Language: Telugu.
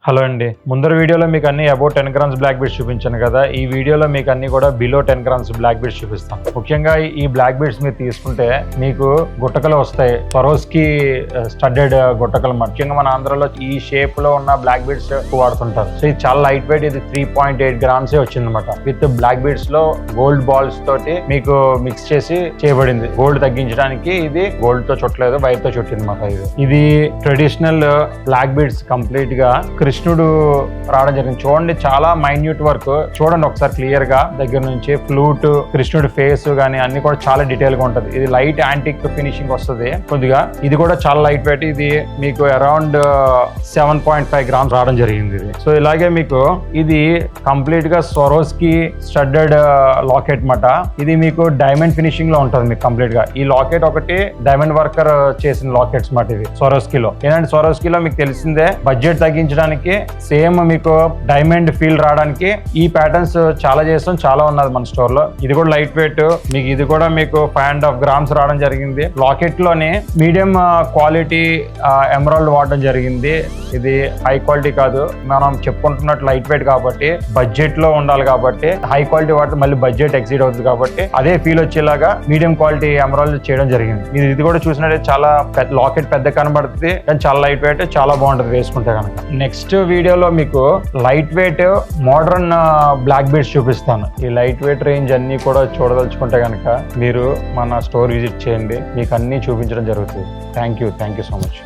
హలో అండి, ముందర వీడియోలో మీకు అన్ని అబౌట్ 10 గ్రామ్స్ బ్లాక్ బీడ్స్ చూపించాను కదా. ఈ వీడియోలో మీకు అన్ని కూడా బిలో 10 గ్రామ్స్ బ్లాక్ బీడ్స్ చూపిస్తాను. ముఖ్యంగా ఈ బ్లాక్ బీడ్స్ మీరు తీసుకుంటే మీకు గుట్టకలు వస్తాయి. స్వరోస్కి స్టడ్డెడ్ గుట్టకలు. ముఖ్యంగా మన ఆంధ్రాలో ఈ షేప్ లో ఉన్న బ్లాక్ బీడ్స్ వాడుతుంటారు. సో ఇది చాలా లైట్ వెయిట్. ఇది 3.8 గ్రామ్స్ వచ్చిందన్నమాట. విత్ బ్లాక్ బీడ్స్ లో గోల్డ్ బాల్స్ తోటి మీకు మిక్స్ చేసి చేయబడింది. గోల్డ్ తగ్గించడానికి ఇది గోల్డ్ తో చుట్టలేదు, వైట్ తో చుట్టింది అన్నమాట. ఇది ట్రెడిషనల్ బ్లాక్ బీడ్స్ కంప్లీట్ గా కృష్ణుడు రావడం జరిగింది. చూడండి, చాలా మైన్యూట్ వర్క్. చూడండి ఒకసారి క్లియర్ గా దగ్గర నుంచి ఫ్లూట్, కృష్ణుడి ఫేస్ గానీ అన్ని కూడా చాలా డీటెయిల్ గా ఉంటది. ఇది లైట్ యాంటిక్ ఫినిషింగ్ వస్తుంది కొద్దిగా. ఇది కూడా చాలా లైట్ వెయిట్. ఇది మీకు అరౌండ్ 7.5 గ్రామ్స్ రావడం జరిగింది. సో ఇలాగే మీకు ఇది కంప్లీట్ గా స్వరోస్కి స్టడ్డెడ్ లాకెట్ మాట. ఇది మీకు డైమండ్ ఫినిషింగ్ లో ఉంటుంది మీకు కంప్లీట్ గా. ఈ లాకెట్ ఒకటి డైమండ్ వర్కర్ చేసిన లాకెట్స్ మాట. ఇది స్వరోస్కిలో ఏంటంటే స్వరోస్కిలో మీకు తెలిసిందే బడ్జెట్ తగ్గించడానికి సేమ్ మీకు డైమండ్ ఫీల్ రావడానికి ఈ ప్యాటర్న్స్ చాలా చేస్తాం. చాలా ఉన్నది మన స్టోర్ లో. ఇది కూడా లైట్ వెయిట్. మీకు ఇది కూడా మీకు 5.5 గ్రామ్స్ రావడం జరిగింది. లాకెట్ లోనే మీడియం క్వాలిటీ ఎమరాల్డ్ వాడడం జరిగింది. ఇది హై క్వాలిటీ కాదు, మనం చెప్పుకుంటున్నట్టు లైట్ వెయిట్ కాబట్టి బడ్జెట్ లో ఉండాలి కాబట్టి హై క్వాలిటీ వాడితే మళ్ళీ బడ్జెట్ ఎక్సీడ్ అవుతుంది కాబట్టి అదే ఫీల్ వచ్చేలాగా మీడియం క్వాలిటీ ఎమరాల్డ్ చేయడం జరిగింది. మీరు ఇది కూడా చూసినట్టే చాలా లాకెట్ పెద్ద కనబడుతుంది, కానీ చాలా లైట్ వెయిట్, చాలా బాగుంటుంది వేసుకుంటే కనుక. నెక్స్ట్ వీడియోలో మీకు light weight modern black beads చూపిస్తాను. ఈ లైట్ వెయిట్ రేంజ్ అన్ని కూడా చూడదలుచుకుంటే కనుక మీరు మన స్టోర్ విజిట్ చేయండి, మీకు అన్ని చూపించడం జరుగుతుంది. Thank you so much.